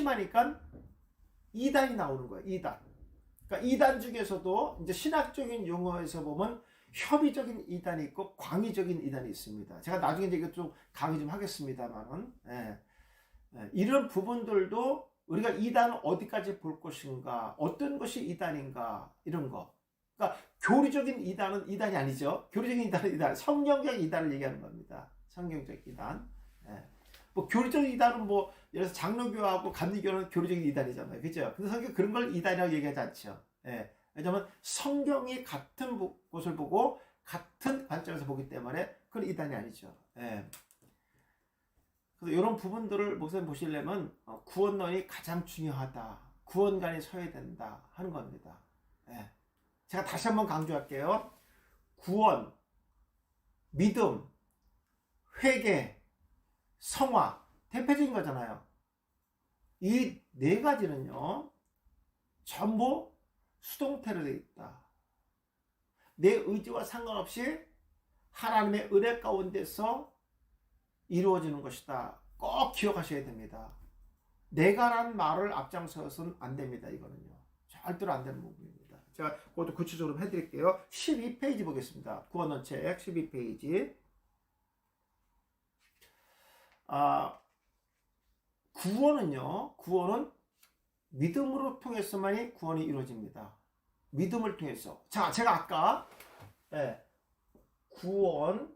심하니까 이단이 나오는 거예요. 이단. 그러니까 이단 중에서도 이제 신학적인 용어에서 보면 협의적인 이단이 있고 광의적인 이단이 있습니다. 제가 나중에 이제 이거 좀 강의 좀 하겠습니다만은, 이런 부분들도 우리가 이단을 어디까지 볼 것인가, 어떤 것이 이단인가, 이런 거. 그러니까 교리적인 이단은 이단이 아니죠. 교리적인 이단은 이단, 성경적 이단을 얘기하는 겁니다. 성경적 이단. 뭐 교리적인 이단은 뭐 예를 들어서 장로교하고 감리교는 교리적인 이단이잖아요, 그죠? 근데 성경 그런 걸 이단이라고 얘기하지 않죠. 왜냐하면 성경이 같은 곳을 보고 같은 관점에서 보기 때문에 그건 이단이 아니죠. 그래서 이런 부분들을 목사님 보시려면 구원론이 가장 중요하다, 구원관이 서야 된다 하는 겁니다. 제가 다시 한번 강조할게요. 구원, 믿음, 회개, 성화, 대표적인 거잖아요. 이 네 가지는요, 전부 수동태로 되어 있다. 내 의지와 상관없이 하나님의 은혜 가운데서 이루어지는 것이다. 꼭 기억하셔야 됩니다. 내가란 말을 앞장서서는 안 됩니다. 이거는요, 절대로 안 되는 부분입니다. 제가 그것도 구체적으로 해드릴게요. 12페이지 보겠습니다. 구원론 책 12페이지. 구원은 믿음으로 통해서만이 구원이 이루어집니다. 믿음을 통해서. 자, 제가 아까 구원,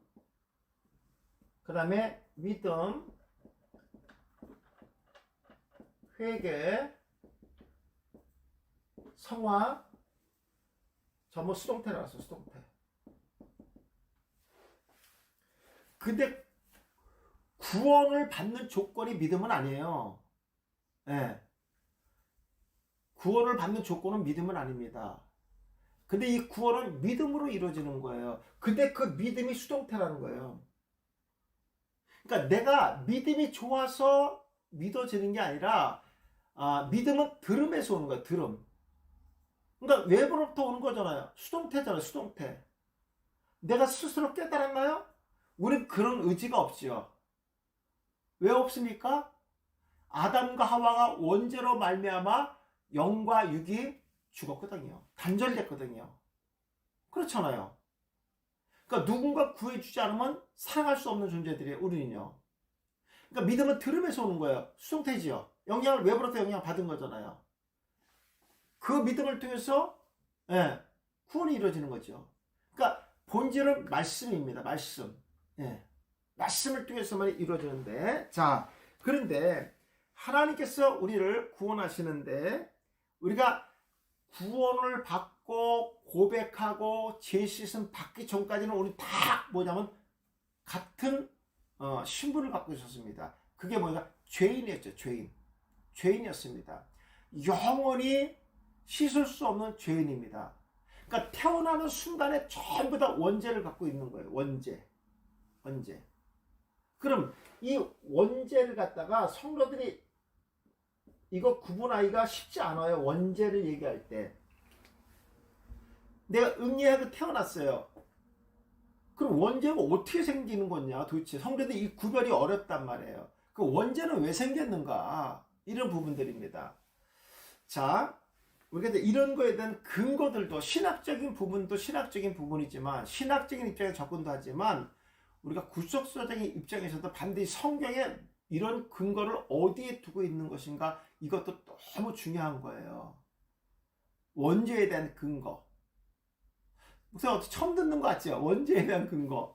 그 다음에 믿음, 회개, 성화, 전부 수동태로 나왔어요. 수동태. 근데 구원을 받는 조건이 믿음은 아니에요. 구원을 받는 조건은 믿음은 아닙니다. 근데 이 구원은 믿음으로 이루어지는 거예요. 근데 그 믿음이 수동태라는 거예요. 그러니까 내가 믿음이 좋아서 믿어지는 게 아니라, 믿음은 들음에서 오는 거야. 들음. 그러니까 외부로부터 오는 거잖아요. 수동태잖아요. 수동태. 내가 스스로 깨달았나요? 우린 그런 의지가 없지요. 왜 없습니까? 아담과 하와가 원죄로 말미암아 영과 육이 죽었거든요. 단절됐거든요. 그렇잖아요. 그러니까 누군가 구해주지 않으면 살아갈 수 없는 존재들이에요. 우리는요. 그러니까 믿음은 들음에서 오는 거예요. 수동태지요. 영향을 외부로부터 영향을 받은 거잖아요. 그 믿음을 통해서 구원이 이루어지는 거죠. 그러니까 본질은 말씀입니다. 말씀. 말씀을 통해서만 이루어지는데, 자, 그런데 하나님께서 우리를 구원하시는데, 우리가 구원을 받고 고백하고 죄 씻음 받기 전까지는 우리 다 뭐냐면 같은 신분을 갖고 있었습니다. 그게 뭐냐? 죄인이었죠. 죄인이었습니다. 영원히 씻을 수 없는 죄인입니다. 그러니까 태어나는 순간에 전부 다 원죄를 갖고 있는 거예요. 원죄. 그럼 이 원죄를 갖다가 성도들이 이거 구분하기가 쉽지 않아요. 원죄를 얘기할 때. 내가 응애하고 태어났어요. 그럼 원죄가 어떻게 생기는 거냐? 도대체 성도들이 이 구별이 어렵단 말이에요. 그 원죄는 왜 생겼는가? 이런 부분들입니다. 자, 우리가 이런 거에 대한 근거들도 신학적인 부분도 신학적인 부분이지만 신학적인 입장에 접근도 하지만 우리가 구속사적인 입장에서도 반드시 성경에 이런 근거를 어디에 두고 있는 것인가, 이것도 너무 중요한 거예요. 원죄에 대한 근거. 목사님 처음 듣는 것 같죠? 원죄에 대한 근거.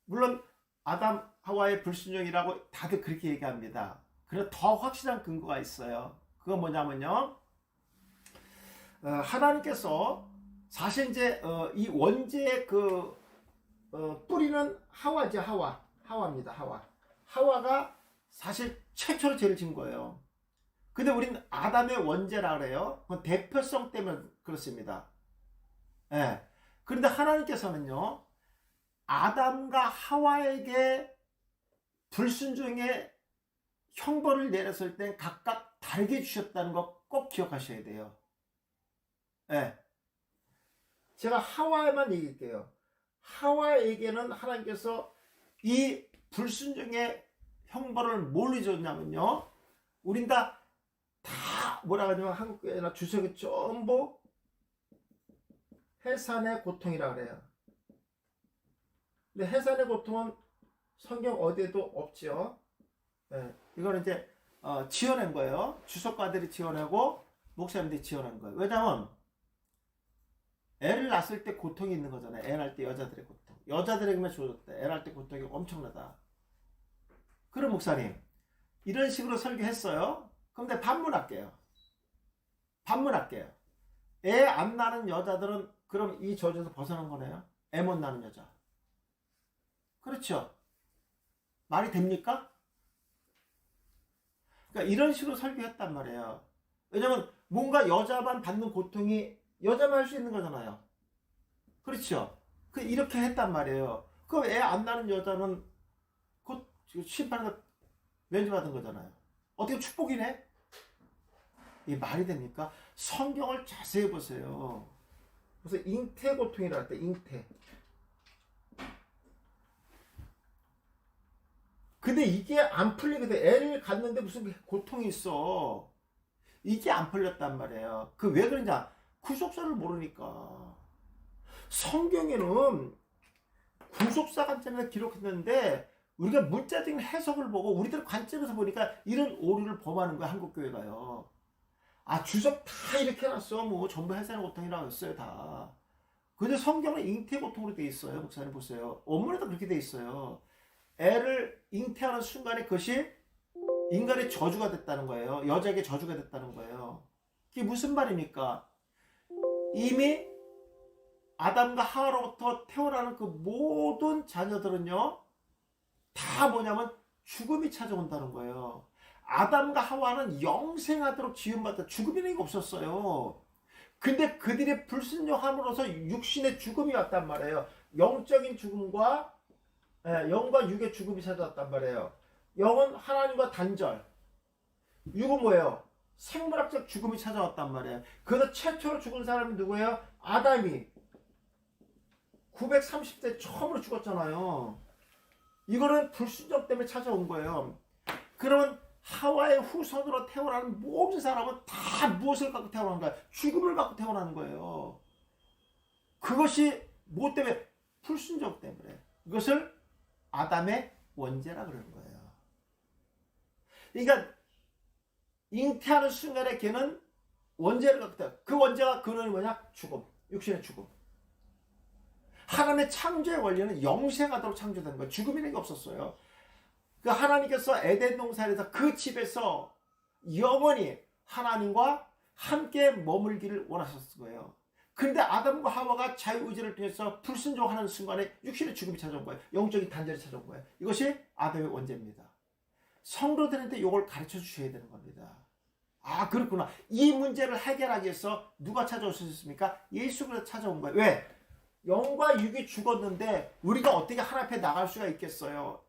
물론 아담 하와의 불순종이라고 다들 그렇게 얘기합니다. 그러나 더 확실한 근거가 있어요. 그건 뭐냐면요, 하나님께서 사실 이제 이 원죄의 뿌리는 하와죠. 하와입니다. 하와가 사실 최초로 죄를 진 거예요. 근데 우리는 아담의 원죄라 그래요. 그건 대표성 때문에 그렇습니다. 그런데 하나님께서는요, 아담과 하와에게 불순종의 형벌을 내렸을 때 각각 다르게 주셨다는 거 꼭 기억하셔야 돼요. 제가 하와에만 얘기할게요. 하와에게는 하나님께서 이 불순종의 형벌을 뭘로 줬냐면요, 우린 다 뭐라 하냐면 한국교회나 주석이 전부 해산의 고통이라 그래요. 근데 해산의 고통은 성경 어디에도 없죠. 네, 이거는 이제 지어낸 거예요. 주석가들이 지어내고 목사님들이 지어낸 거예요. 왜냐면 애를 낳았을 때 고통이 있는 거잖아요. 애 낳을 때 여자들의 고통. 여자들에게만 주어졌다. 애 낳을 때 고통이 엄청나다. 그럼 목사님 이런 식으로 설교했어요. 그럼 내가 반문할게요. 애 안 낳는 여자들은 그럼 이 저주에서 벗어난 거네요. 애 못 낳는 여자. 그렇죠. 말이 됩니까? 그러니까 이런 식으로 설교했단 말이에요. 왜냐면 뭔가 여자만 받는 고통이 여자만 할 수 있는 거잖아요. 그렇죠. 이렇게 했단 말이에요. 그럼 애 안 낳는 여자는 곧 심판에서 면제받은 거잖아요. 어떻게 축복이네? 이 말이 됩니까? 성경을 자세히 보세요. 그래서 잉태 고통이라 할 때 잉태. 근데 이게 안 풀리거든. 애를 갖는데 무슨 고통이 있어. 이게 안 풀렸단 말이에요. 왜 그러냐? 구속사를 모르니까. 성경에는 구속사 관점에서 기록했는데 우리가 문자적인 해석을 보고 우리들 관점에서 보니까 이런 오류를 범하는 거야. 한국교회가요. 주석 다 이렇게 해놨어. 뭐 전부 해산의 고통이라고 했어요. 다. 근데 성경은 잉태 고통으로 돼 있어요. 목사님 보세요. 원문에도 그렇게 돼 있어요. 애를 잉태하는 순간에 그것이 인간의 저주가 됐다는 거예요. 여자에게 저주가 됐다는 거예요. 그게 무슨 말입니까? 이미 아담과 하와로부터 태어나는 그 모든 자녀들은요, 다 뭐냐면 죽음이 찾아온다는 거예요. 아담과 하와는 영생하도록 지음받다 죽음이라는 게 없었어요. 근데 그들의 불순종함으로써 육신의 죽음이 왔단 말이에요. 영적인 죽음과 영과 육의 죽음이 찾아왔단 말이에요. 영은 하나님과 단절, 육은 뭐예요? 생물학적 죽음이 찾아왔단 말이에요. 그래서 최초로 죽은 사람이 누구예요? 아담이 930세 처음으로 죽었잖아요. 이거는 불순종 때문에 찾아온 거예요. 그러면 하와의 후손으로 태어나는 모든 사람은 다 무엇을 갖고 태어나는 거예요? 죽음을 갖고 태어나는 거예요. 그것이 뭐 때문에? 불순종 때문에. 이것을 아담의 원죄라 그러는 거예요. 그러니까 잉태하는 순간에 걔는 원죄를 갖고 태어나. 그 원죄가 근원이 뭐냐? 죽음. 육신의 죽음. 하나님의 창조의 원리는 영생하도록 창조된 거예요. 죽음이라는 게 없었어요. 하나님께서 에덴 동산에서 그 집에서 영원히 하나님과 함께 머물기를 원하셨을 거예요. 그런데 아담과 하와가 자유의지를 통해서 불순종하는 순간에 육신의 죽음이 찾아온 거예요. 영적인 단절이 찾아온 거예요. 이것이 아담의 원죄입니다. 성도들한테 이걸 가르쳐 주셔야 되는 겁니다. 그렇구나. 이 문제를 해결하기 위해서 누가 찾아오셨습니까? 예수 그리스도 찾아온 거예요. 왜? 영과 육이 죽었는데 우리가 어떻게 하나님 앞에 나갈 수가 있겠어요?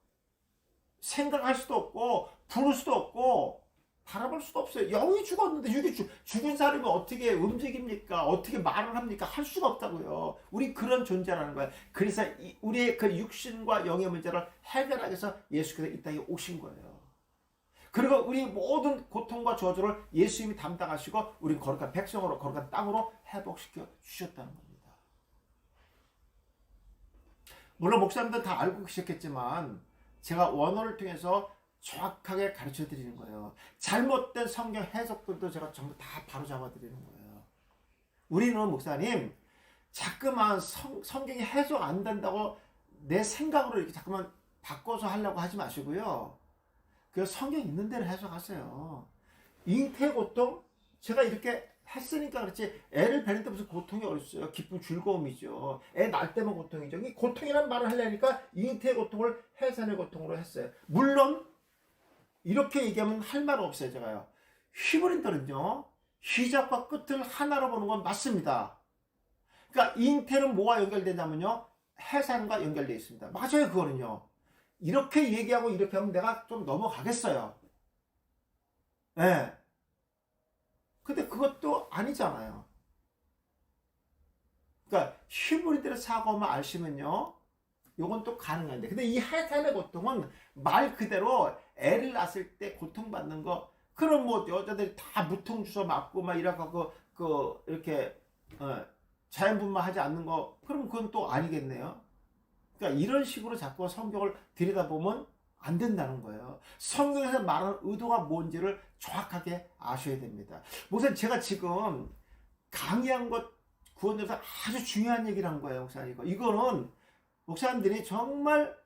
생각할 수도 없고 부를 수도 없고 바라볼 수도 없어요. 영이 죽었는데 육이 죽은 사람이 어떻게 움직입니까? 어떻게 말을 합니까? 할 수가 없다고요. 우리 그런 존재라는 거예요. 그래서 우리의 그 육신과 영의 문제를 해결하기 위해서 예수께서 이 땅에 오신 거예요. 그리고 우리 모든 고통과 저주를 예수님이 담당하시고 우리 거룩한 백성으로 거룩한 땅으로 회복시켜 주셨다는 겁니다. 물론 목사님들 다 알고 계셨겠지만 제가 원어를 통해서 정확하게 가르쳐 드리는 거예요. 잘못된 성경 해석들도 제가 전부 다 바로잡아 드리는 거예요. 우리는 목사님 자꾸만 성경이 해석 안 된다고 내 생각으로 이렇게 자꾸만 바꿔서 하려고 하지 마시고요. 그 성경 있는 대로 해석하세요. 잉태 고통 제가 이렇게 했으니까 그렇지 애를 뵈는데 무슨 고통이 어딨어요. 기쁨 즐거움이죠. 애 낳을 때만 고통이죠. 이 고통이라는 말을 하려니까 잉태 고통을 해산의 고통으로 했어요. 물론 이렇게 얘기하면 할 말 없어요. 제가요. 히브리인들은요 시작과 끝을 하나로 보는 건 맞습니다. 그러니까 잉태는 뭐와 연결되냐면요 해산과 연결되어 있습니다. 맞아요. 그거는요. 이렇게 얘기하고 이렇게 하면 내가 좀 넘어가겠어요. 네. 근데 그것도 아니잖아요. 그러니까 히브리들의 사고만 아시면요 요건 또 가능한데, 근데 이 해산의 고통은 말 그대로 애를 낳았을 때 고통받는 거, 그럼 뭐 여자들이 다 무통 주워 맞고 막 이래갖고 이렇게 자연분만하지 않는 거, 그럼 그건 또 아니겠네요. 그러니까 이런 식으로 자꾸 성경을 들여다보면 안 된다는 거예요. 성경에서 말하는 의도가 뭔지를 정확하게 아셔야 됩니다. 목사님, 제가 지금 강의한 것 구원에서 아주 중요한 얘기를 한 거예요, 목사님. 이거는 목사님들이 정말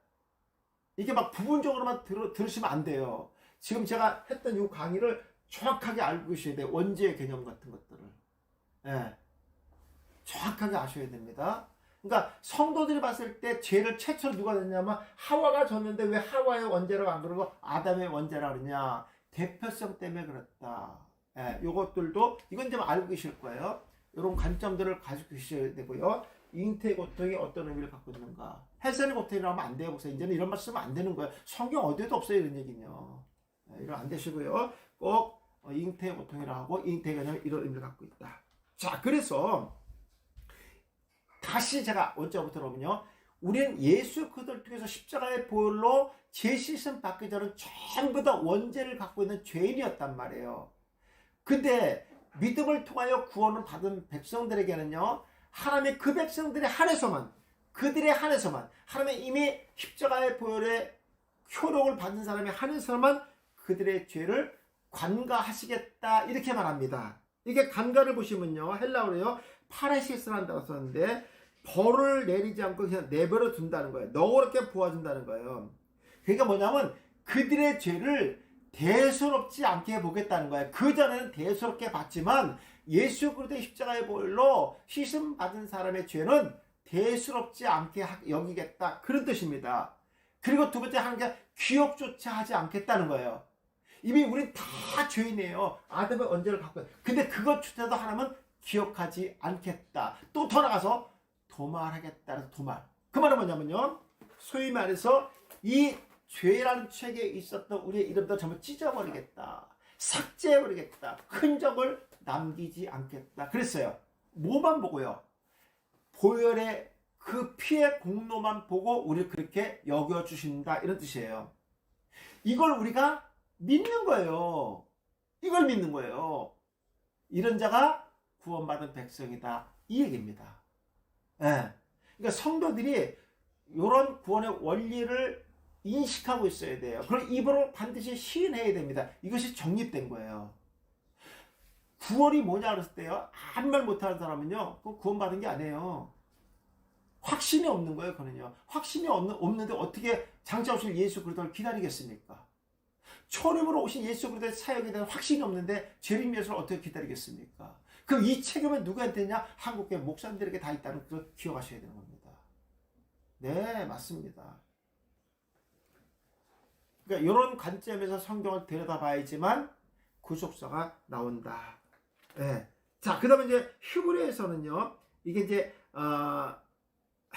이게 막 부분적으로만 들으시면 안 돼요. 지금 제가 했던 이 강의를 정확하게 알고 계셔야 돼요. 원죄의 개념 같은 것들을. 예. 정확하게 아셔야 됩니다. 그러니까 성도들이 봤을 때 죄를 최초로 누가 졌냐면 하와가 졌는데 왜 하와의 원죄라고 안 그러고 아담의 원죄라 그러냐. 대표성 때문에 그렇다. 예, 요것들도 이건 좀 알고 계실 거예요. 이런 관점들을 가지고 계셔야 되고요. 잉태의 고통이 어떤 의미를 갖고 있는가. 해산의 고통이라고 하면 안 돼요, 목사. 이제는 이런 말 쓰면 안 되는 거예요. 성경 어디에도 없어요, 이런 얘기는요. 예, 이런 안 되시고요. 꼭 잉태의 고통이라고 하고 잉태의 개념이 이런 의미를 갖고 있다. 자, 그래서 다시 제가 원자부터 보면요. 우리는 예수 그리스도를 통해서 십자가의 보혈로 죄 씻음 받기 전은 전부 다 원죄를 갖고 있는 죄인이었단 말이에요. 근데 믿음을 통하여 구원을 받은 백성들에게는요. 하나님의 그 백성들에 한해서만, 그들에 한해서만, 하나님의 이미 십자가의 보혈의 효력을 받은 사람에 한해서만 그들의 죄를 관가하시겠다, 이렇게 말합니다. 이게 관가를 보시면요. 헬라어로요. 파레시스라는 단어가 썼는데 벌을 내리지 않고 그냥 내버려 둔다는 거예요. 너그럽게 보아준다는 거예요. 그러니까 뭐냐면 그들의 죄를 대수롭지 않게 보겠다는 거예요. 그전에는 대수롭게 봤지만 예수 그리스도의 십자가의 보혈로 씻음 받은 사람의 죄는 대수롭지 않게 여기겠다, 그런 뜻입니다. 그리고 두 번째 하는 게 기억조차 하지 않겠다는 거예요. 이미 우린 다 죄인이에요. 아담의 원죄를 갖고 있어요. 근데 그것조차도 하나님은 기억하지 않겠다. 또 더 나가서 도말하겠다. 도말. 그 말은 뭐냐면요. 소위 말해서 이 죄라는 책에 있었던 우리의 이름도 전부 찢어버리겠다. 삭제해버리겠다. 흔적을 남기지 않겠다. 그랬어요. 뭐만 보고요? 보혈의 그 피의 공로만 보고 우리를 그렇게 여겨주신다, 이런 뜻이에요. 이걸 우리가 믿는 거예요. 이걸 믿는 거예요. 이런 자가 구원받은 백성이다, 이 얘기입니다. 예. 그러니까 성도들이 이런 구원의 원리를 인식하고 있어야 돼요. 그럼 입으로 반드시 시인해야 됩니다. 이것이 정립된 거예요. 구원이 뭐냐 그랬을 때요, 아무 말 못하는 사람은요, 그 구원받은 게 아니에요. 확신이 없는 거예요, 그는요. 확신이 없는데 어떻게 장차 오실 예수 그리스도를 기다리겠습니까? 초림으로 오신 예수 그리스도의 사역에 대한 확신이 없는데 재림 예수를 어떻게 기다리겠습니까? 그럼 이 책임은 누구한테 있냐? 한국교회 목사님들에게 다 있다는 것을 기억하셔야 되는 겁니다. 네, 맞습니다. 그러니까 이런 관점에서 성경을 들여다봐야지만 구속사가 나온다. 네. 자, 그 다음에 이제 히브리에서는요, 이게 이제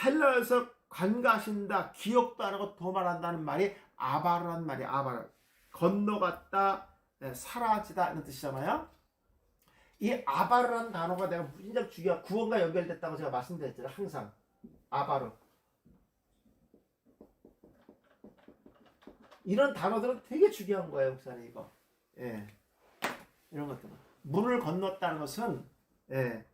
헬라어에서 관가하신다, 기억도 안 하고 도말한다는 말이 아바르란 말이에요. 아바르. 건너갔다, 사라지다, 이런 뜻이잖아요. 이 아바르라는 단어가 내가 굉장히 중요한, 구원과 연결됐다고 제가 말씀드렸잖아요. 항상 아바르. 이런 단어들은 되게 중요한 거예요, 목사님. 이거. 예. 이런 것들은. 물을 건넜다는 것은, 예,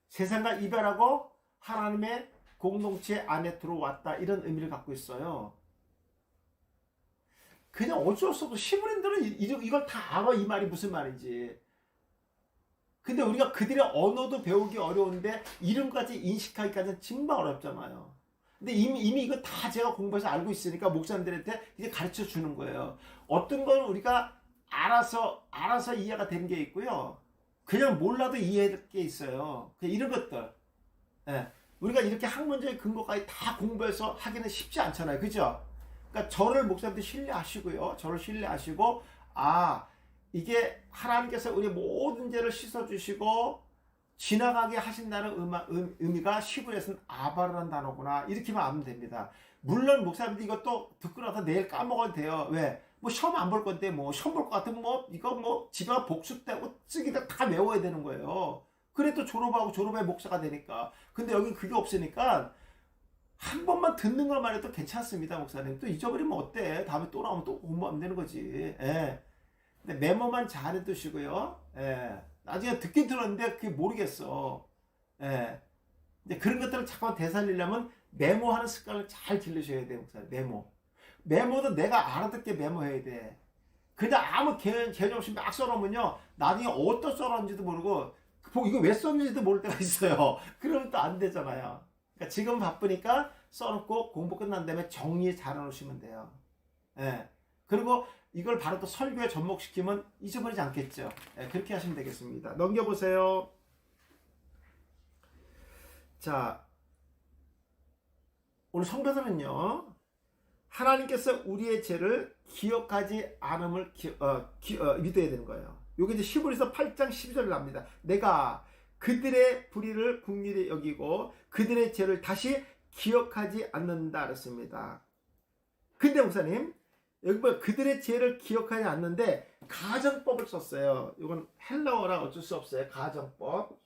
세상과 이별하고 하나님의 공동체 안에 들어왔다, 이런 의미를 갖고 있어요. 그냥 어쩔 수 없어. 히브리인들은 이걸 다 알아, 이 말이 무슨 말인지. 근데 우리가 그들의 언어도 배우기 어려운데 이름까지 인식하기까지는 정말 어렵잖아요. 근데 이미 이거 다 제가 공부해서 알고 있으니까 목사님들한테 이제 가르쳐 주는 거예요. 어떤 건 우리가 알아서 이해가 되는 게 있고요. 그냥 몰라도 이해할 게 있어요. 그냥 이런 것들. 예. 우리가 이렇게 학문적인 근거까지 다 공부해서 하기는 쉽지 않잖아요. 그죠? 그러니까 저를 목사님들 신뢰하시고요. 저를 신뢰하시고, 이게 하나님께서 우리 모든 죄를 씻어주시고 지나가게 하신다는 의미가 히브리에서는 아바르라는 단어구나, 이렇게만 알면 됩니다. 물론 목사님들 이것도 듣고 나서 내일 까먹어도 돼요. 왜? 뭐 시험 안 볼 건데 뭐 시험 볼 것 같으면 이거 집에 복습되고 쓰기도 다 외워야 되는 거예요. 그래도 졸업하고 졸업해 목사가 되니까. 근데 여기 그게 없으니까 한 번만 듣는 것만 해도 괜찮습니다, 목사님. 또 잊어버리면 어때? 다음에 또 나오면 또 공부하면 되는 거지. 예. 근데 메모만 잘 해두시고요. 예. 나중에 듣긴 들었는데 그게 모르겠어. 예. 이제 그런 것들을 자꾸 되살리려면 메모하는 습관을 잘 기르셔야 돼요, 목사님. 메모도 내가 알아듣게 메모해야 돼. 그냥 아무 개념 없이 막 써놓으면요, 나중에 어디다 써놨는지도 모르고, 이거 왜 썼는지도 모를 때가 있어요. 그러면 또 안 되잖아요. 그러니까 지금 바쁘니까 써놓고 공부 끝난 다음에 정리 잘 해놓으시면 돼요. 예. 그리고 이걸 바로 또 설교에 접목시키면 잊어버리지 않겠죠. 예, 그렇게 하시면 되겠습니다. 넘겨보세요. 자, 오늘 성도들은요, 하나님께서 우리의 죄를 기억하지 않음을 믿어야 되는 거예요. 요게 이제 히브리서 8장 12절에 나옵니다. 내가 그들의 불의를 긍휼히 여기고 그들의 죄를 다시 기억하지 않는다 그랬습니다. 근데 목사님, 여기 보면 그들의 죄를 기억하지 않는데 가정법을 썼어요. 이건 헬라어라 어쩔 수 없어요. 가정법은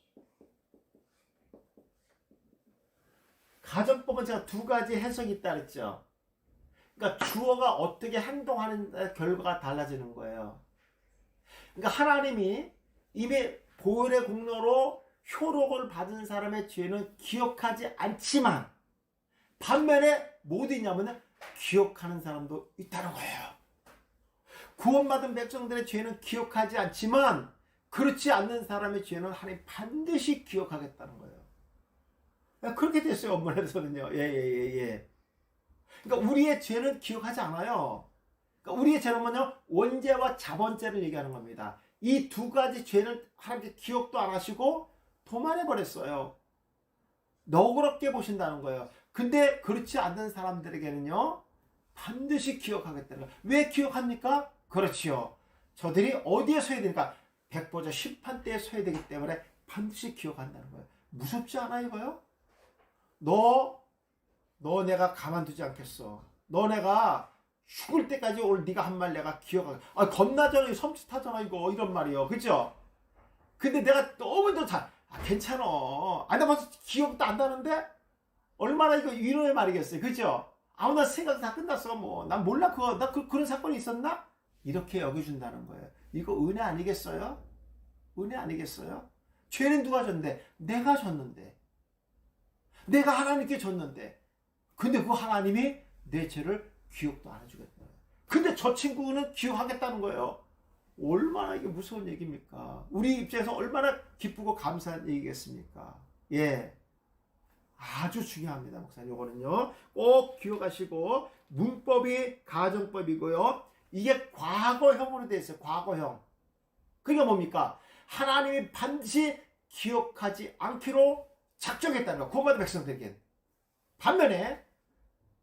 제가 두 가지 해석이 있다 그랬죠. 그러니까 주어가 어떻게 행동하는 결과가 달라지는 거예요. 그러니까 하나님이 이미 보혈의 공로로 효력을 받은 사람의 죄는 기억하지 않지만 반면에 뭐 있냐면 기억하는 사람도 있다는 거예요. 구원받은 백성들의 죄는 기억하지 않지만 그렇지 않는 사람의 죄는 하나님 반드시 기억하겠다는 거예요. 그렇게 됐어요. 원문에서는요. 예. 그러니까 우리의 죄는 기억하지 않아요. 그러니까 우리의 죄는 뭐냐? 원죄와 자본죄를 얘기하는 겁니다. 이 두 가지 죄를 하나님께 기억도 안 하시고 도만해버렸어요. 너그럽게 보신다는 거예요. 근데 그렇지 않는 사람들에게는요, 반드시 기억하겠다는 거예요. 왜 기억합니까? 그렇지요. 저들이 어디에 서야 되니까 백보자 심판대에 서야 되기 때문에 반드시 기억한다는 거예요. 무섭지 않아 이거요? 너 내가 가만두지 않겠어. 너 내가 죽을 때까지 오늘 네가 한 말 내가 기억하게. 겁나잖아. 섬찟하잖아 이거. 이런 말이요. 그죠? 근데 내가 너무 괜찮아. 나 벌써 기억도 안 나는데? 얼마나 이거 위로의 말이겠어요. 그죠? 나 생각 다 끝났어. 뭐. 난 몰라. 그런 사건이 있었나? 이렇게 여겨준다는 거예요. 이거 은혜 아니겠어요? 은혜 아니겠어요? 죄는 누가 졌는데? 내가 졌는데. 내가 하나님께 졌는데. 근데 그 하나님이 내 죄를 기억도 안 해주겠다는 거예요. 근데 저 친구는 기억하겠다는 거예요. 얼마나 이게 무서운 얘기입니까? 우리 입장에서 얼마나 기쁘고 감사한 얘기겠습니까? 예. 아주 중요합니다, 목사님. 이거는요, 꼭 기억하시고, 문법이 가정법이고요. 이게 과거형으로 되어 있어요, 과거형. 그게 뭡니까? 하나님이 반드시 기억하지 않기로 작정했다는 거예요, 구원받은 백성들에겐. 반면에,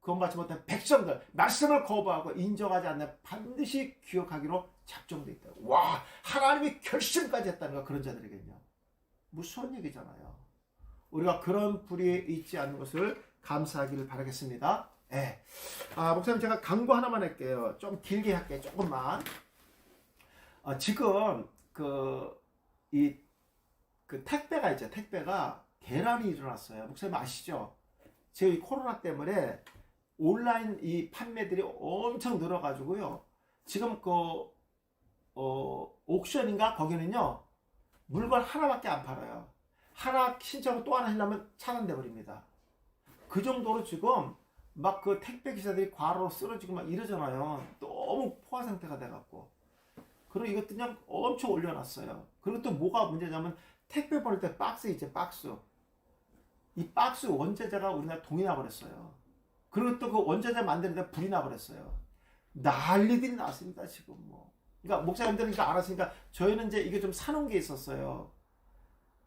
구원받지 못한 백성들, 말씀을 거부하고 인정하지 않는 반드시 기억하기로 작정되어 있다. 와, 하나님이 결심까지 했다는 거, 그런 자들에게는요. 무서운 얘기잖아요. 우리가 그런 불의에 있지 않는 것을 감사하기를 바라겠습니다. 예. 목사님, 제가 광고 하나만 할게요. 좀 길게 할게요. 조금만. 지금 택배가 있죠. 택배가 대란이 일어났어요. 목사님 아시죠? 지금 이 코로나 때문에 온라인 이 판매들이 엄청 늘어가지고요. 지금 옥션인가 거기는요, 물건 하나밖에 안 팔아요. 하나 신청을 또 하나 하려면 차단돼 버립니다. 그 정도로 지금 막 그 택배 기사들이 과로로 쓰러지고 막 이러잖아요. 너무 포화 상태가 돼갖고. 그리고 이것도 그냥 엄청 올려놨어요. 그리고 또 뭐가 문제냐면 택배 보낼 때 박스 있죠, 박스. 이 박스 원재재가 우리나라 동이 나버렸어요. 그리고 또 그 원재재 만드는데 불이 나버렸어요. 난리들이 났습니다, 지금 뭐. 그러니까 목사님들은 이거 알았으니까 저희는 이제 이게 좀 사놓은 게 있었어요.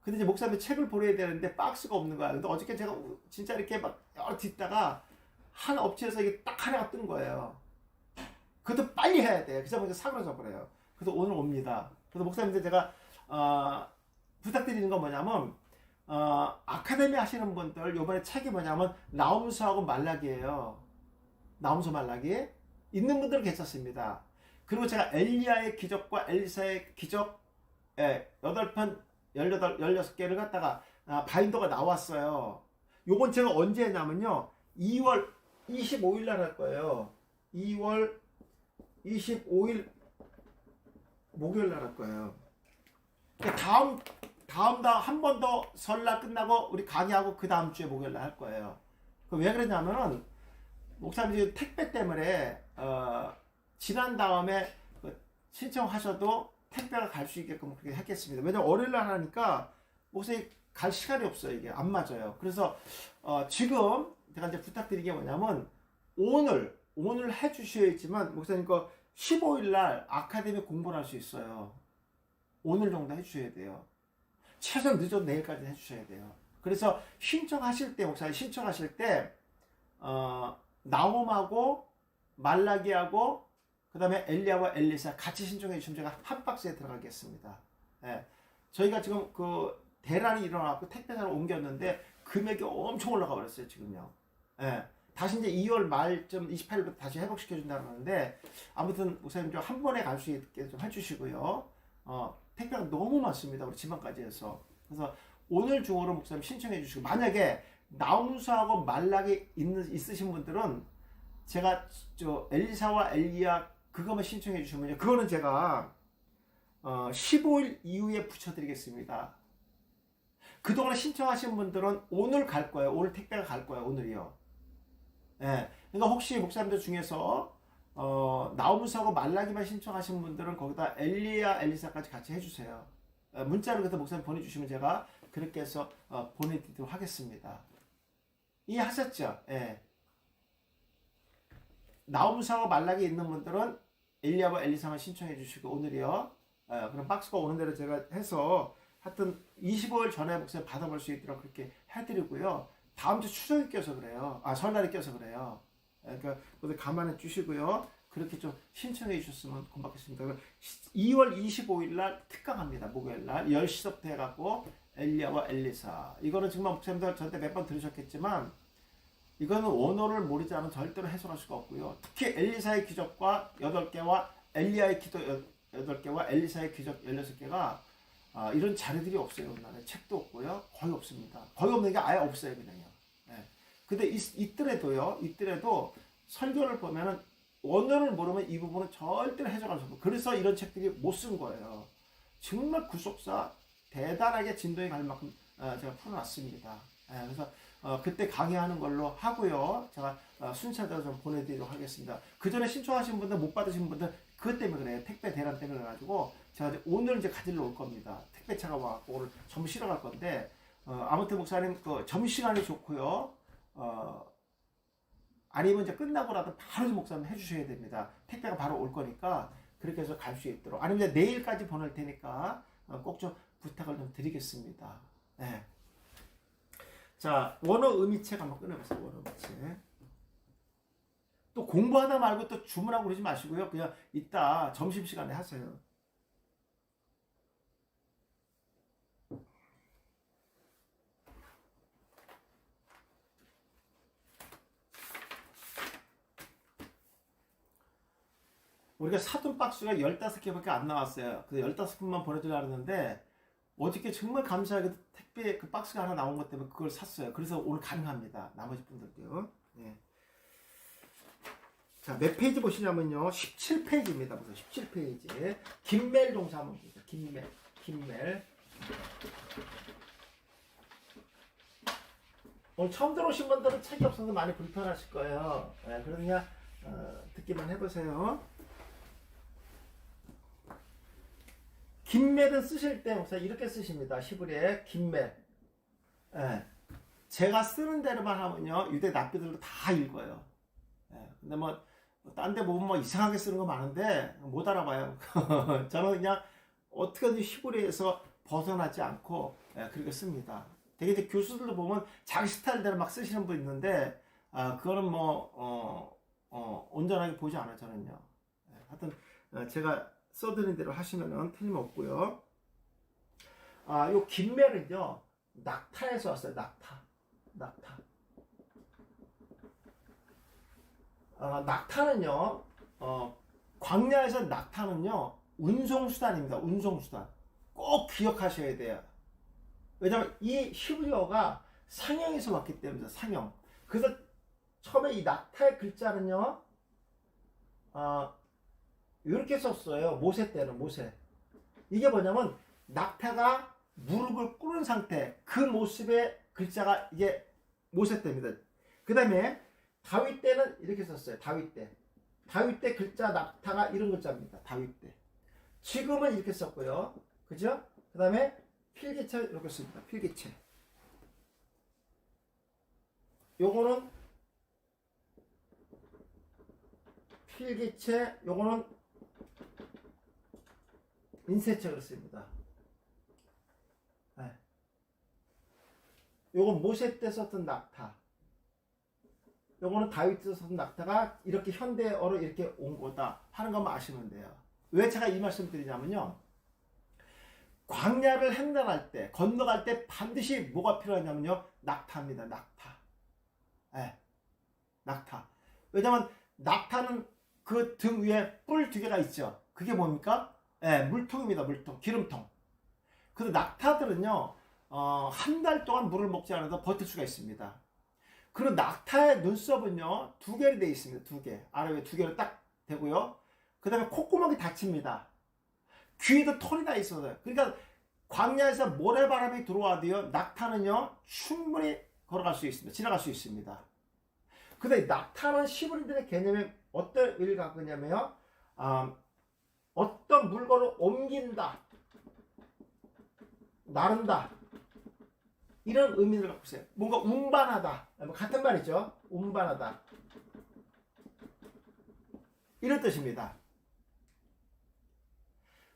근데 이제 목사님이 책을 보내야 되는데 박스가 없는 거야. 근데 어저께 제가 진짜 이렇게 막 여러 뒤다가 한 업체에서 이게 딱 하나가 뜬 거예요. 그것도 빨리 해야 돼. 그래서 먼저 사그러져 버려요. 그래서 오늘 옵니다. 그래서 목사님들 제가 부탁드리는 건 뭐냐면 아카데미 하시는 분들 요번에 책이 뭐냐면 나움수하고 말라기예요. 나움수 말라기. 있는 분들은 괜찮습니다. 그리고 제가 엘리야의 기적과 엘리사의 기적 8편 16개를 갖다가 바인더가 나왔어요. 요건 제가 언제 했냐면요, 2월 25일 날 할 거예요. 2월 25일 목요일 날 할 거예요. 그러니까 한 번 더 설날 끝나고 우리 강의하고 그 다음 주에 목요일 날 할 거예요. 왜 그러냐면은 목사님 택배 때문에 지난 다음에 신청하셔도 택배가 갈 수 있게끔 그렇게 했겠습니다. 왜냐면 월요일 날 하니까 목사님 갈 시간이 없어요. 이게 안 맞아요. 그래서 지금 제가 이제 부탁드린 게 뭐냐면 오늘 해주셔야지만 목사님 거 15일 날 아카데미 공부를 할 수 있어요. 오늘 정도 해주셔야 돼요. 최소한 늦어도 내일까지 해주셔야 돼요. 그래서 신청하실 때 목사님 신청하실 때 나홈하고 말라기하고 그 다음에 엘리야와 엘리사 같이 신청해 주시면 제가 한 박스에 들어가겠습니다. 예. 저희가 지금 그 대란이 일어나고 택배사로 옮겼는데 금액이 엄청 올라가 버렸어요 지금요. 예. 다시 이제 2월 말쯤 28일부터 다시 회복시켜 준다고 하는데 아무튼 목사님 좀 한 번에 갈 수 있게 좀 해주시고요. 택배가 너무 많습니다. 우리 지방까지 해서. 그래서 오늘 중으로 목사님 신청해 주시고 만약에 나움수하고 말락이 있으신 분들은 제가 엘리사와 엘리야 그거만 신청해 주시면요. 그거는 제가 15일 이후에 붙여드리겠습니다. 그동안 신청하신 분들은 오늘 갈 거예요. 오늘 택배가 갈 거예요. 오늘이요. 예. 그러니까 혹시 목사님들 중에서 나움수하고 말라기만 신청하신 분들은 거기다 엘리야 엘리사까지 같이 해주세요. 문자로 그때 목사님 보내주시면 제가 그렇게 해서 보내드리도록 하겠습니다. 이해하셨죠? 예. 나움수하고 말라기 있는 분들은 엘리야와 엘리사만 신청해 주시고 오늘이요. 그럼 박스가 오는 대로 제가 해서 하여튼 25일 전에 목사님 받아볼 수 있도록 그렇게 해드리고요. 다음 주 추석이 껴서 그래요. 설날이 껴서 그래요. 그러니까 모두 감안해 주시고요. 그렇게 좀 신청해 주셨으면 고맙겠습니다. 2월 25일 날 특강합니다. 목요일 날 10시부터 해갖고 엘리야와 엘리사. 이거는 정말 목사님들 저한테 몇 번 들으셨겠지만 이거는 원어를 모르지 않으면 절대로 해석할 수가 없고요. 특히 엘리사의 기적과 8개와 엘리야의 기도 8개와 엘리사의 기적 16개가 이런 자료들이 없어요. 우리나라에 책도 없고요. 거의 없습니다. 거의 없는 게 아예 없어요. 그냥요. 네. 근데 있더라도 설교를 보면은 원어를 모르면 이 부분은 절대로 해석할 수 없고 그래서 이런 책들이 못 쓴 거예요. 정말 구속사 대단하게 진도에 갈 만큼 제가 풀어놨습니다. 그래서 그때 강의하는 걸로 하고요. 제가 순차적으로 좀 보내드리도록 하겠습니다. 그 전에 신청하신 분들 못 받으신 분들 그것 때문에 그래요. 택배 대란 때문에 그래가지고 제가 이제 오늘 이제 가지러 올 겁니다. 택배차가 와갖고 오늘 전부 실어 갈 건데 아무튼 목사님 그 점심시간이 좋고요. 아니면 이제 끝나고라도 바로 목사님 해주셔야 됩니다. 택배가 바로 올 거니까 그렇게 해서 갈 수 있도록 아니면 이제 내일까지 보낼 테니까 꼭 좀 부탁을 좀 드리겠습니다. 네. 자, 원어 의미책 한번 꺼내보세요. 원어 의미책. 또 공부하다 말고 또 주문하고 그러지 마시고요. 그냥 이따 점심시간에 하세요. 우리가 사둔 박스가 15개밖에 안 나왔어요. 그 15분만 보내주려고 했는데 어저께 정말 감사하게도 택배 그 박스가 하나 나온 것 때문에 그걸 샀어요. 그래서 오늘 가능합니다. 나머지 분들도요. 네. 자, 몇 페이지 보시냐면요. 17페이지입니다. 무슨 17페이지. 김멜 동사 한번 보세요. 김멜. 오늘 처음 들어오신 분들은 책이 없어서 많이 불편하실 거예요. 네, 그러니까 듣기만 해보세요. 김멜은 쓰실 때 이렇게 쓰십니다. 히브리에 김멜. 예. 제가 쓰는 대로만 하면요 유대 납비들도 다 읽어요. 예. 근데 뭐 딴 데 보면 뭐 이상하게 쓰는 거 많은데 못 알아봐요. 저는 그냥 어떻게든 히브리에서 벗어나지 않고 그렇게 씁니다. 되게 이제 교수들도 보면 자기 스타일대로 막 쓰시는 분 있는데 그거는 뭐 온전하게 보지 않아요. 저는요. 예. 하여튼 제가 써드린 대로 하시면은 틀림없고요. 요 김멜은요 낙타에서 왔어요. 낙타. 낙타는요 광야에서 낙타는요 운송수단입니다. 운송수단 꼭 기억하셔야 돼요. 왜냐면 이 히브리어가 상형에서 왔기 때문에 상형. 그래서 처음에 이 낙타의 글자는요 이렇게 썼어요. 모세 때는 모세. 이게 뭐냐면 낙타가 무릎을 꿇은 상태, 그 모습의 글자가 이게 모세때입니다. 그 다음에 다윗 때는 이렇게 썼어요. 다윗 때. 다윗 때 글자 낙타가 이런 글자입니다. 다윗 때. 지금은 이렇게 썼고요. 그죠? 그 다음에 필기체 이렇게 씁니다. 필기체. 요거는 필기체, 요거는 인쇄책을 씁니다. 네. 요건 모세 때 썼던 낙타. 요거는 다윗 때 썼던 낙타가 이렇게 현대어로 이렇게 온 거다 하는 것만 아시면 돼요. 왜 제가 이 말씀 드리냐면요. 광야를 횡단할 때, 건너갈 때 반드시 뭐가 필요하냐면요. 낙타입니다. 낙타. 네. 낙타. 왜냐면 낙타는 그 등 위에 뿔 2개가 있죠. 그게 뭡니까? 네, 물통입니다. 물통. 기름통. 근데 낙타들은요. 한 달 동안 물을 먹지 않아도 버틸 수가 있습니다. 그리고 낙타의 눈썹은요. 2개로 되어 있습니다. 2개. 아래 위에 2개로 딱 되고요. 그 다음에 콧구멍이 닫힙니다. 귀에도 털이 다 있어요. 그러니까 광야에서 모래바람이 들어와도요. 낙타는요. 충분히 걸어갈 수 있습니다. 지나갈 수 있습니다. 근데 낙타는 시브리들의 개념이 어떤 의미를 갖고 있냐면요. 어떤 물건을 옮긴다, 나른다, 이런 의미를 갖고 있어요. 뭔가 운반하다, 같은 말이죠. 운반하다, 이런 뜻입니다.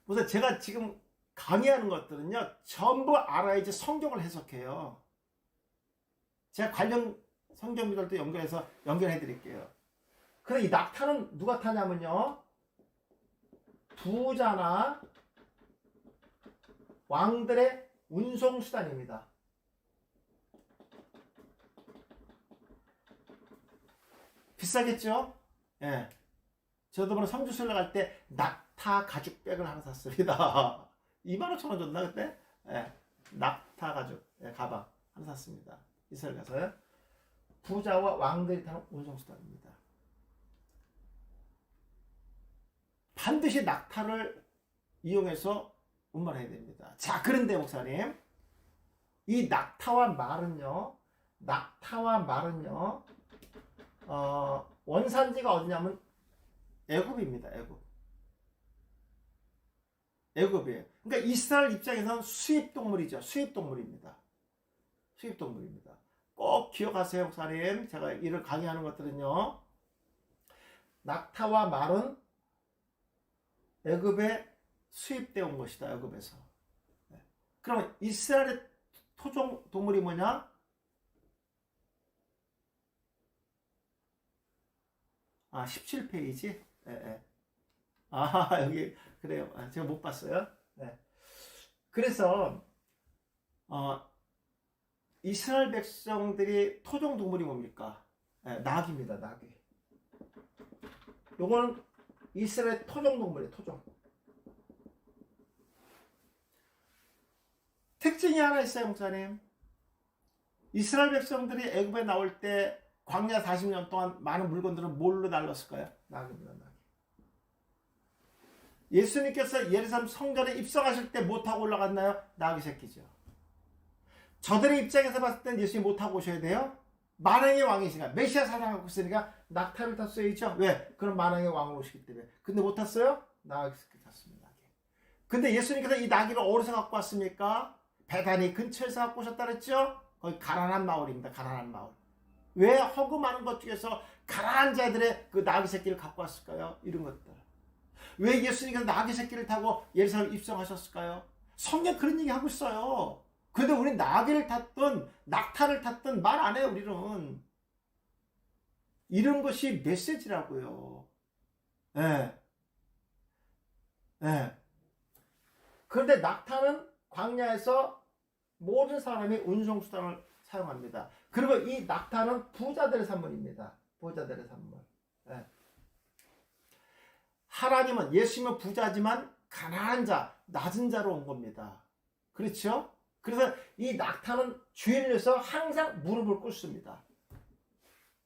우선 제가 지금 강의하는 것들은요, 전부 알아야지 성경을 해석해요. 제가 관련 성경들도 연결해 드릴게요. 근데 이 낙타는 누가 타냐면요, 부자나 왕들의 운송수단입니다. 비싸겠죠? 예. 저도 이번에 성주순례 갈 때 낙타 가죽백을 하나 샀습니다. 25,000원 줬나 그때? 예. 낙타 가죽 가방 하나 샀습니다. 이스라엘 가서요. 부자와 왕들이 타는 운송수단입니다. 반드시 낙타를 이용해서 운반해야 됩니다. 자, 그런데 목사님, 이 낙타와 말은요, 원산지가 어디냐면 애굽입니다. 애굽이에요. 그러니까 이스라엘 입장에서는 수입동물이죠. 수입동물입니다. 꼭 기억하세요, 목사님. 제가 이를 강의하는 것들은요, 낙타와 말은 애굽에 수입되어 온 것이다. 애굽에서. 그럼 이스라엘의 토종 동물이 뭐냐? 17페이지. 여기 그래요. 제가 못 봤어요. 그래서 이스라엘 백성들이 토종 동물이 뭡니까? 낙입니다. 낙이. 요거는 이스라엘 토종 동물이에요. 토종. 특징이 하나 있어요, 목사님. 이스라엘 백성들이 애굽에 나올 때 광야 40년 동안 많은 물건들은 뭘로 날랐을까요? 낙입니다. 낙. 예수님께서 예루살렘 성전에 입성하실 때 뭐 타고 올라갔나요? 낙이 새끼죠. 저들의 입장에서 봤을 땐 예수님 뭐 타고 오셔야 돼요? 만왕의 왕이시니까, 메시아 사랑하고 있으니까 낙타를 탔어야죠. 왜? 그럼 만왕의 왕으로 오시기 때문에. 근데 못 탔어요? 낙이 탔습니다. 낙이. 근데 예수님께서 이 낙이를 어디서 갖고 왔습니까? 베다니 근처에서 갖고 오셨다 그랬죠? 거기 가난한 마을입니다. 가난한 마을. 왜 허구 많은 것 중에서 가난한 자들의 그 나귀 새끼를 갖고 왔을까요? 이런 것들. 왜 예수님께서 나귀 새끼를 타고 예루살렘 입성하셨을까요? 성경 그런 얘기 하고 있어요. 근데 우리 나귀를 탔든 낙타를 탔든 말 안 해요. 우리는. 이런 것이 메시지라고요. 그런데 낙타는 광야에서 모든 사람이 운송수단을 사용합니다. 그리고 이 낙타는 부자들의 산물입니다. 부자들의 산물. 하나님은, 예수님은 부자지만 가난한 자, 낮은 자로 온 겁니다. 그렇죠? 그래서 이 낙타는 주인을 위해서 항상 무릎을 꿇습니다.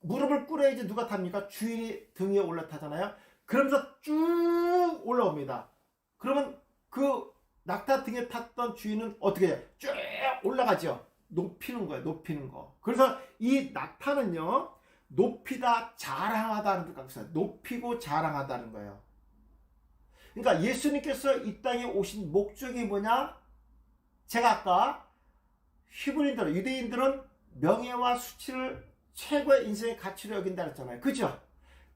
무릎을 꿇어야지 누가 탑니까? 주인이 등 위에 올라타잖아요. 그러면서 쭉 올라옵니다. 그러면 그 낙타 등에 탔던 주인은 어떻게 해요? 쭉 올라가죠. 높이는 거예요. 높이는 거. 그래서 이 낙타는요, 높이다 자랑하다는 뜻 같아요. 높이고 자랑하다는 거예요. 그러니까 예수님께서 이 땅에 오신 목적이 뭐냐? 제가 아까 히브리인들, 유대인들은 명예와 수치를 최고의 인생의 가치로 여긴다 그랬잖아요. 그죠?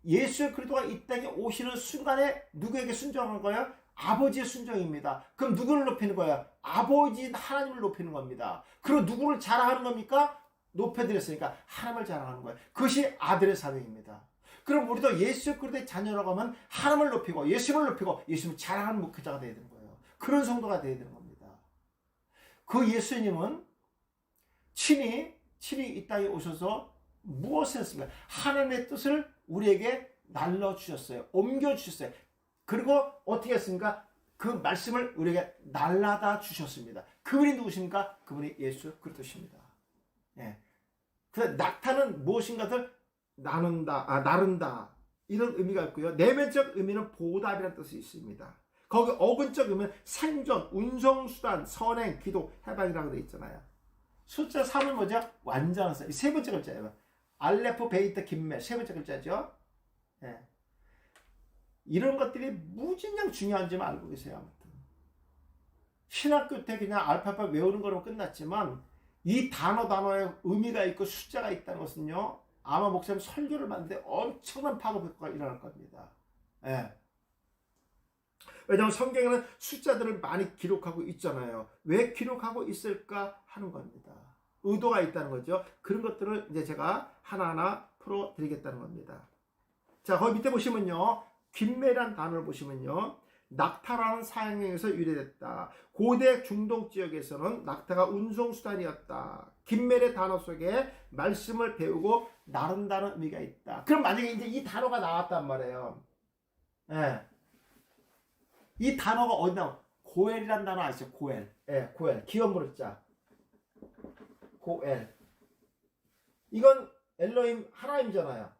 예수 그리스도가 이 땅에 오시는 순간에 누구에게 순종한 거예요? 아버지의 순종입니다. 그럼 누구를 높이는 거예요? 아버지 하나님을 높이는 겁니다. 그리고 누구를 자랑하는 겁니까? 높여드렸으니까 하나님을 자랑하는 거예요. 그것이 아들의 사명입니다. 그럼 우리도 예수 그리스도의 자녀라고 하면 하나님을 높이고 예수님을 높이고 예수님을 자랑하는 목회자가 되어야 되는 거예요. 그런 성도가 되어야 되는 겁니다. 그 예수님은 친히 이 땅에 오셔서 무엇을 했습니까? 하나님의 뜻을 우리에게 날려주셨어요. 옮겨주셨어요. 그리고 어떻게 했습니까? 그 말씀을 우리에게 날라다 주셨습니다. 그분이 누구십니까? 그분이 예수 그리스도십니다. 예. 그래서 낙타는 무엇인가를 나른다 이런 의미가 있고요. 내면적 의미는 보답이라는 뜻이 있습니다. 거기 어근적 의미는 생존, 운송수단, 선행, 기도, 해방이라고 되어 있잖아요. 숫자 3은 뭐죠? 완전한 사. 세 번째 글자예요. 알레프, 베이트, 김멜 세 번째 글자죠. 예. 이런 것들이 무진장 중요한지만 알고 계세요. 아무튼 신학교 때 그냥 알파벳 외우는 거로 끝났지만 이 단어에 의미가 있고 숫자가 있다는 것은요, 아마 목사님 설교를 만드는데 엄청난 파급 효과가 일어날 겁니다. 예. 왜냐하면 성경에는 숫자들을 많이 기록하고 있잖아요. 왜 기록하고 있을까 하는 겁니다. 의도가 있다는 거죠. 그런 것들을 이제 제가 하나하나 풀어드리겠다는 겁니다. 자, 거기 밑에 보시면요, 김매라는 단어를 보시면요, 낙타라는 사형에서 유래됐다. 고대 중동 지역에서는 낙타가 운송수단이었다. 김멜의 단어 속에 말씀을 배우고 나른다는 의미가 있다. 그럼 만약에 이제 이 단어가 나왔단 말이에요. 예. 이 단어가 어디 나와? 고엘이라는 단어 아시죠? 고엘. 예, 고엘. 기업물자. 고엘. 이건 엘로힘 하나님이잖아요.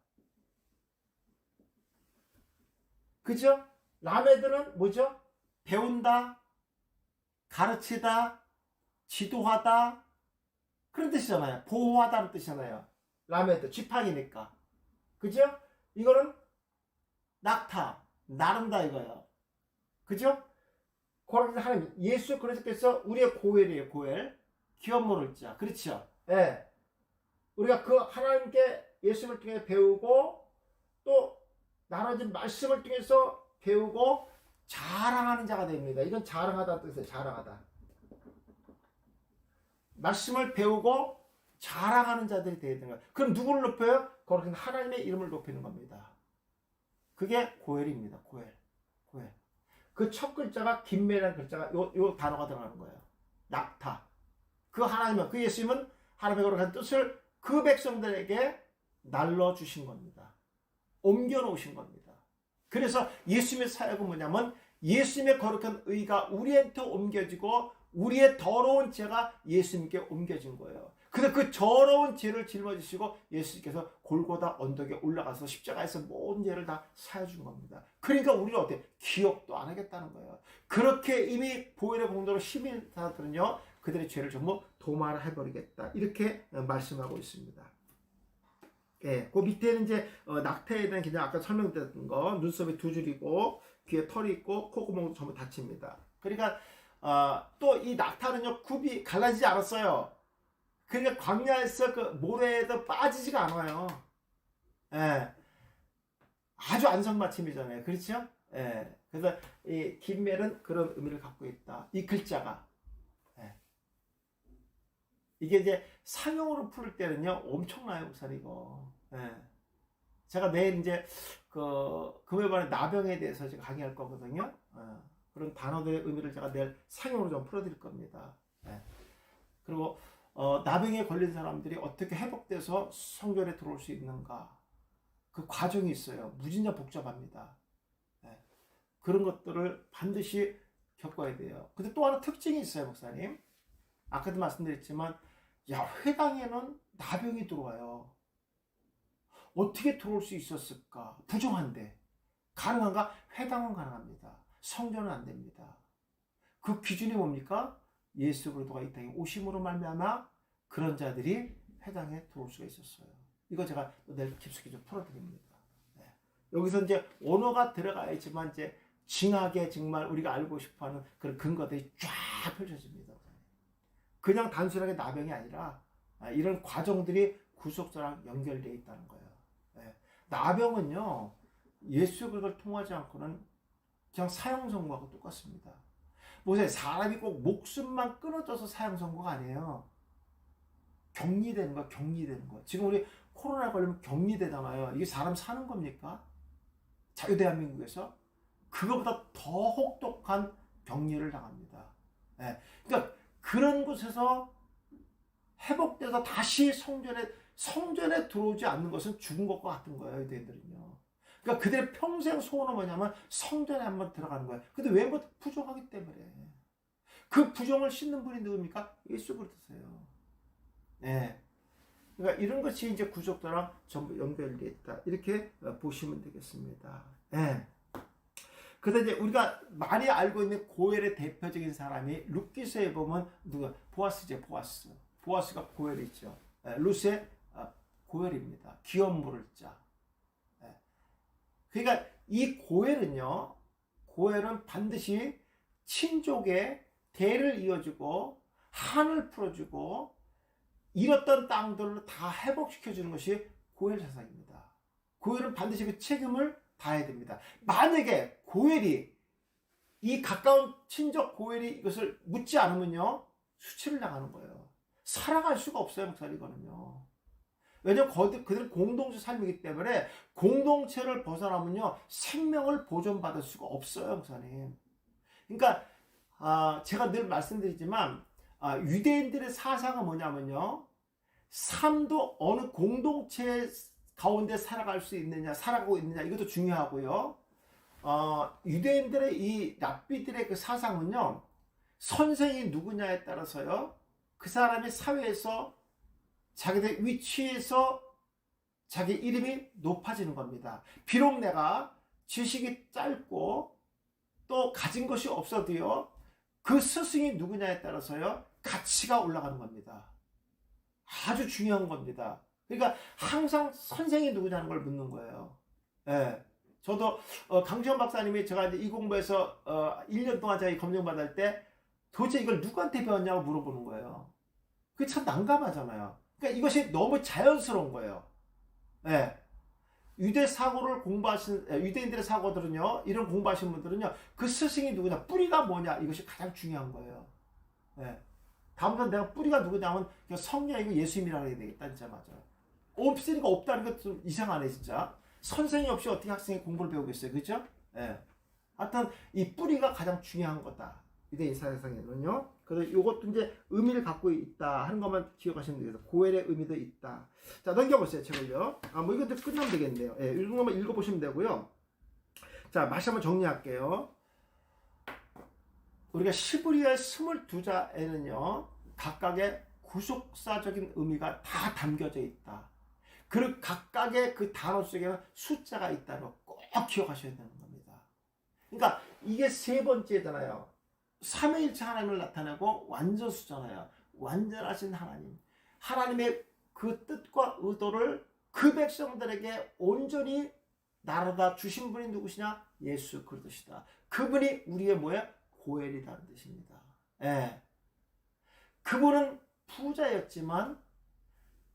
그죠? 라메드는 뭐죠? 배운다, 가르치다, 지도하다, 그런 뜻이잖아요. 보호하다는 뜻이잖아요. 라메드, 쥐팡이니까. 그죠? 이거는 낙타, 나른다 이거예요. 그죠? 그러면서 하나님, 예수 그리스도께서 우리의 고엘이에요, 고엘. 기업물을 자. 그렇죠? 예. 우리가 그 하나님께 예수를 통해 배우고 또 나눠진 말씀을 통해서 배우고 자랑하는 자가 됩니다. 이건 자랑하다는 뜻이에요. 자랑하다. 말씀을 배우고 자랑하는 자들이 되어야 되는 거예요. 그럼 누구를 높여요? 그렇게 하나님의 이름을 높이는 겁니다. 그게 고엘입니다. 고엘. 그 첫 글자가 김매라는 글자가 요 단어가 들어가는 거예요. 낙타. 그 하나님은, 그 예수님은 하나님의 거룩한 뜻을 그 백성들에게 날려주신 겁니다. 옮겨놓으신 겁니다. 그래서 예수님의 사역은 뭐냐면 예수님의 거룩한 의가 우리한테 옮겨지고 우리의 더러운 죄가 예수님께 옮겨진 거예요. 그래서 그 더러운 죄를 짊어지시고 예수님께서 골고다 언덕에 올라가서 십자가에서 모든 죄를 다 사해준 겁니다. 그러니까 우리는 어때? 기억도 안 하겠다는 거예요. 그렇게 이미 보혈의 공로로 힘인 사람들은요, 그들의 죄를 전부 도말해버리겠다, 이렇게 말씀하고 있습니다. 예, 그 밑에는 이제 낙타에 대한 그냥 아까 설명드렸던 거, 눈썹이 두 줄이고 귀에 털이 있고 콧구멍도 전부 닫힙니다. 그러니까 또 이 낙타는요, 굽이 갈라지지 않았어요. 그러니까 광야에서 그 모래에도 빠지지가 않아요. 예, 아주 안성맞춤이잖아요. 그렇죠? 예, 그래서 이 김멜은 그런 의미를 갖고 있다. 이 글자가. 예. 이게 이제 상용으로 풀 때는요, 엄청나요, 목사님 이거. 예. 제가 내일 이제 그 금요일에 나병에 대해서 제가 강의할 거거든요. 그런 단어들의 의미를 제가 내일 상용으로 좀 풀어드릴 겁니다. 예. 그리고 나병에 걸린 사람들이 어떻게 회복돼서 성전에 들어올 수 있는가, 그 과정이 있어요. 무진장 복잡합니다. 예. 그런 것들을 반드시 겪어야 돼요. 근데 또 하나 특징이 있어요, 목사님. 아까도 말씀드렸지만, 회당에는 나병이 들어와요. 어떻게 들어올 수 있었을까? 부정한데. 가능한가? 회당은 가능합니다. 성전은 안 됩니다. 그 기준이 뭡니까? 예수 그리스도가 이 땅에 오심으로 말미암아 그런 자들이 회당에 들어올 수가 있었어요. 이거 제가 내일 깊숙이 좀 풀어드립니다. 네. 여기서 이제 언어가 들어가야지만 이제 징하게 정말 우리가 알고 싶어하는 그런 근거들이 쫙 펼쳐집니다. 그냥 단순하게 나병이 아니라 이런 과정들이 구속사랑 연결되어 있다는 거예요. 네. 나병은요, 예수 그리스도를 통하지 않고는 그냥 사형 선고하고 똑같습니다. 보세요, 사람이 꼭 목숨만 끊어져서 사형 선고가 아니에요. 격리되는 거, 격리되는 거. 지금 우리 코로나 걸리면 격리되잖아요. 이게 사람 사는 겁니까? 자유대한민국에서 그거보다 더 혹독한 격리를 당합니다. 네. 그러니까 그런 곳에서 회복돼서 다시 성전에 들어오지 않는 것은 죽은 것과 같은 거예요, 유대인들은요. 그러니까 그들의 평생 소원은 뭐냐면 성전에 한번 들어가는 거예요. 근데 왜? 뭐 부정하기 때문에. 그 부정을 씻는 분이 누굽니까? 예수 그리스도세요. 네. 그러니까 이런 것이 이제 구속도랑 전부 연결되어 있다. 이렇게 보시면 되겠습니다. 네. 그래서 이제 우리가 많이 알고 있는 고엘의 대표적인 사람이 룻기서에 보면 누가? 보아스죠, 보아스. 보아스가 고엘이죠. 네. 룻의 고엘입니다. 기업 물을 자. 네. 그러니까 이 고엘은요, 고엘은 반드시 친족의 대를 이어주고 한을 풀어주고 잃었던 땅들을 다 회복시켜주는 것이 고엘 사상입니다. 고엘은 반드시 그 책임을 다해야 됩니다. 만약에 고엘이 이 가까운 친족 고엘이 이것을 묻지 않으면요, 수치를 당하는 거예요. 살아갈 수가 없어요, 목사님. 이거는요. 왜냐하면 그들은 공동체 삶이기 때문에 공동체를 벗어나면요, 생명을 보존받을 수가 없어요, 목사님. 그러니까 제가 늘 말씀드리지만 유대인들의 사상은 뭐냐면요, 삶도 어느 공동체 가운데 살아갈 수 있느냐, 살아가고 있느냐, 이것도 중요하고요. 유대인들의 이 랍비들의 그 사상은요, 선생이 누구냐에 따라서요, 그 사람이 사회에서 자기들 위치에서 자기 이름이 높아지는 겁니다. 비록 내가 지식이 짧고 또 가진 것이 없어도요, 그 스승이 누구냐에 따라서요, 가치가 올라가는 겁니다. 아주 중요한 겁니다. 그러니까 항상 선생이 누구냐는 걸 묻는 거예요. 예. 저도 강시원 박사님이 제가 이제 이 공부에서 1년 동안 제가 검증받을 때 도대체 이걸 누구한테 배웠냐고 물어보는 거예요. 그게 참 난감하잖아요. 그러니까 이것이 너무 자연스러운 거예요. 예. 유대인들의 사고들은요, 이런 공부하신 분들은요, 그 스승이 누구냐, 뿌리가 뭐냐, 이것이 가장 중요한 거예요. 예. 다음부터 내가 뿌리가 누구냐면 성령이고 예수님이라고 해야 되겠다, 진짜 맞아요. 없으니까 없다는 것 좀 이상하네, 진짜. 선생이 없이 어떻게 학생이 공부를 배우겠어요, 그죠? 예. 하여튼 이 뿌리가 가장 중요한 거다, 유대인 사상에는요. 그래서 이것도 이제 의미를 갖고 있다 하는 것만 기억하시면 되겠어요. 고엘의 의미도 있다. 자, 넘겨보세요, 책을요. 뭐 이것도 끝나면 되겠네요. 예, 이런 것만 읽어보시면 되고요. 자, 말씀 한번 정리할게요. 우리가 시브리의 22자에는요, 각각의 구속사적인 의미가 다 담겨져 있다. 그리고 각각의 그 단어 속에는 숫자가 있다는 거 꼭 기억하셔야 되는 겁니다. 그러니까 이게 세 번째잖아요. 삼위일체 하나님을 나타내고 완전수잖아요. 완전하신 하나님. 하나님의 그 뜻과 의도를 그 백성들에게 온전히 나르다 주신 분이 누구시냐? 예수 그리스도시다. 그분이 우리의 뭐야? 고엘이라는 뜻입니다. 예. 그분은 부자였지만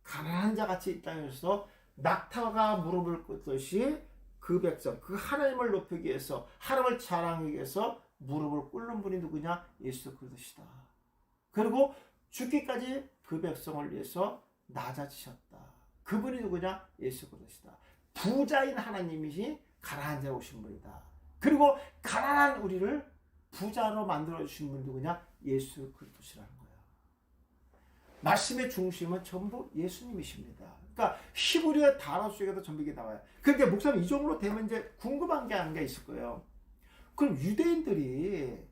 가난한 자같이 이 땅에서 낙타가 무릎을 꿇듯이 그 백성, 그 하나님을 높이기 위해서, 하나님을 자랑하기 위해서 무릎을 꿇는 분이 누구냐? 예수 그리스도시다. 그리고 죽기까지 그 백성을 위해서 낮아지셨다. 그분이 누구냐? 예수 그리스도시다. 부자인 하나님이시 가난한 자로 오신 분이다. 그리고 가난한 우리를 부자로 만들어주신 분이 누구냐? 예수 그리스도시라는 거예요. 말씀의 중심은 전부 예수님이십니다. 그러니까 히브리어 단어 속에도 전부 이게 나와요. 그런데 목사님 이 정도로 되면 이제 궁금한 게 한 게 있을 거예요. 그럼 유대인들이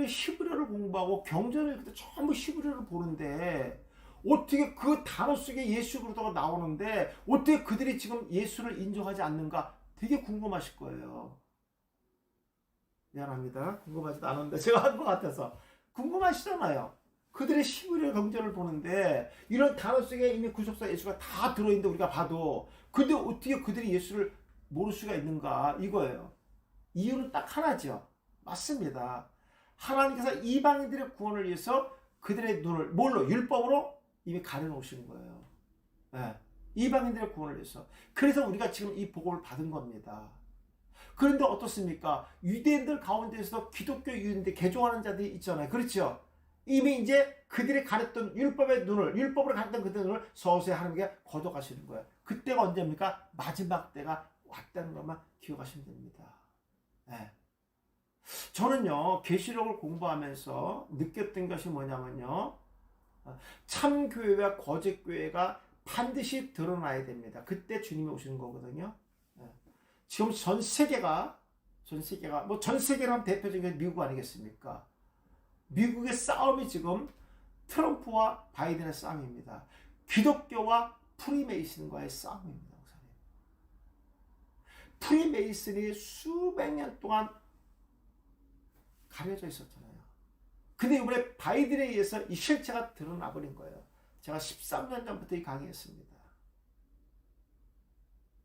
히브리어를 공부하고 경전을 전부 히브리어를 보는데 어떻게 그 단어 속에 예수 그리스도가 나오는데 어떻게 그들이 지금 예수를 인정하지 않는가 되게 궁금하실 거예요. 미안합니다. 궁금하지도 않은데 제가 한 것 같아서. 궁금하시잖아요. 그들의 시부의 경전을 보는데 이런 단어 속에 이미 구속사 예수가 다 들어있는데 우리가 봐도 근데 어떻게 그들이 예수를 모를 수가 있는가 이거예요. 이유는 딱 하나죠. 맞습니다. 하나님께서 이방인들의 구원을 위해서 그들의 눈을 뭘로? 율법으로 이미 가려놓으시는 거예요. 네. 이방인들의 구원을 위해서. 그래서 우리가 지금 이 복음을 받은 겁니다. 그런데 어떻습니까? 유대인들 가운데서도 기독교 유대인들 개종하는 자들이 있잖아요. 그렇죠? 이미 이제 그들이 가렸던 율법의 눈을, 율법으로 가렸던 그들의 눈을 서서히 하나님께 거둬가시는 거예요. 그때가 언제입니까? 마지막 때가 왔다는 것만 기억하시면 됩니다. 네. 저는요, 계시록을 공부하면서 느꼈던 것이 뭐냐면요, 참교회와 거짓교회가 반드시 드러나야 됩니다. 그때 주님이 오시는 거거든요. 네. 지금 전 세계가, 전 세계로 하면 대표적인 게 미국 아니겠습니까? 미국의 싸움이 지금 트럼프와 바이든의 싸움입니다. 기독교와 프리메이슨과의 싸움입니다. 프리메이슨이 수백 년 동안 가려져 있었잖아요. 근데 이번에 바이든에 의해서 이 실체가 드러나 버린 거예요. 제가 13년 전부터 이 강의했습니다.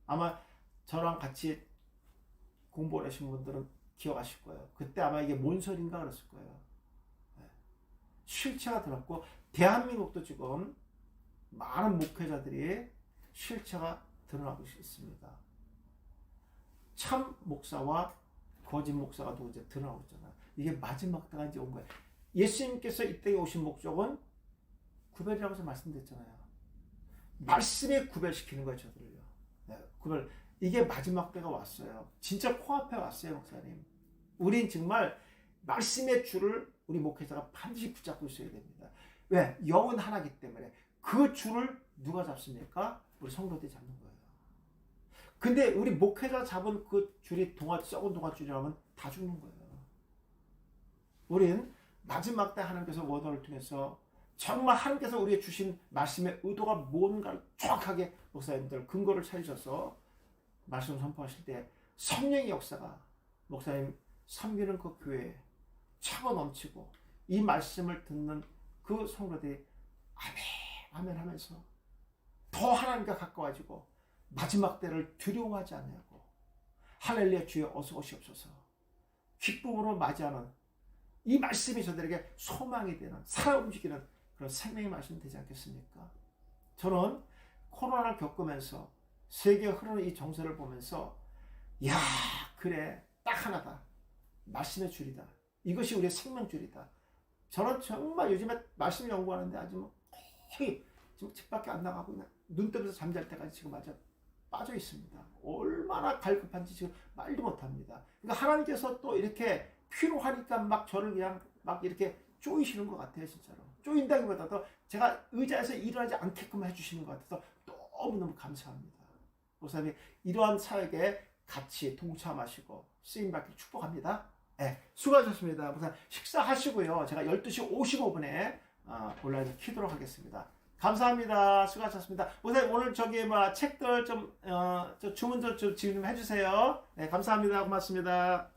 아마 저랑 같이 공부를 하신 분들은 기억하실 거예요. 그때 아마 이게 뭔 소린가 그랬을 거예요. 실체가 드러났고 대한민국도 지금 많은 목회자들이 실체가 드러나고 있습니다. 참 목사와 거짓 목사가 또 이제 드러나고 있잖아요. 이게 마지막 때가 이제 온 거예요. 예수님께서 이 땅에 오신 목적은 구별이라고 해서 말씀드렸잖아요. 말씀에 구별시키는 거예요, 저들을요. 네, 구별. 이게 마지막 때가 왔어요. 진짜 코앞에 왔어요, 목사님. 우린 정말 말씀의 줄을 우리 목회자가 반드시 붙잡고 있어야 됩니다. 왜? 영은 하나기 때문에. 그 줄을 누가 잡습니까? 우리 성도들이 잡는 거예요. 근데 우리 목회자 잡은 그 줄이 썩은 동아줄이라면 다 죽는 거예요. 우린 마지막 때 하나님께서 원어를 통해서 정말 하나님께서 우리에게 주신 말씀의 의도가 뭔가를 정확하게 목사님들 근거를 찾으셔서 말씀을 선포하실 때 성령의 역사가 목사님 섬기는 그 교회에 차고 넘치고 이 말씀을 듣는 그 성도들이 아멘 아멘 하면서 더 하나님과 가까워지고 마지막 때를 두려워하지 않냐고 할렐루야 주여 어서 오시옵소서 기쁨으로 맞이하는 이 말씀이 저들에게 소망이 되는 살아 움직이는 그런 생명의 말씀이 되지 않겠습니까? 저는 코로나를 겪으면서 세계에 흐르는 이 정세를 보면서 야 그래 딱 하나다 말씀의 줄이다 이것이 우리의 생명줄이다. 저는 정말 요즘에 말씀 연구하는데 아주 뭐 거의 지금 집 밖에 안 나가고 그냥 눈 뜨면서 잠잘 때까지 지금 아주 빠져 있습니다. 얼마나 갈급한지 지금 말도 못합니다. 그러니까 하나님께서 또 이렇게 필요하니까 막 저를 그냥 막 이렇게 쪼이시는 것 같아요, 진짜로. 쪼인다기보다도 제가 의자에서 일어나지 않게끔 해주시는 것 같아서 너무너무 감사합니다. 목사님, 이러한 사역에 같이 동참하시고 쓰임받기를 축복합니다. 네, 수고하셨습니다. 목사님, 식사하시고요. 제가 12시 55분에 온라인에서 키도록 하겠습니다. 감사합니다. 수고하셨습니다. 목사님, 오늘 책들 좀 주문 좀 해주세요. 네, 감사합니다. 고맙습니다.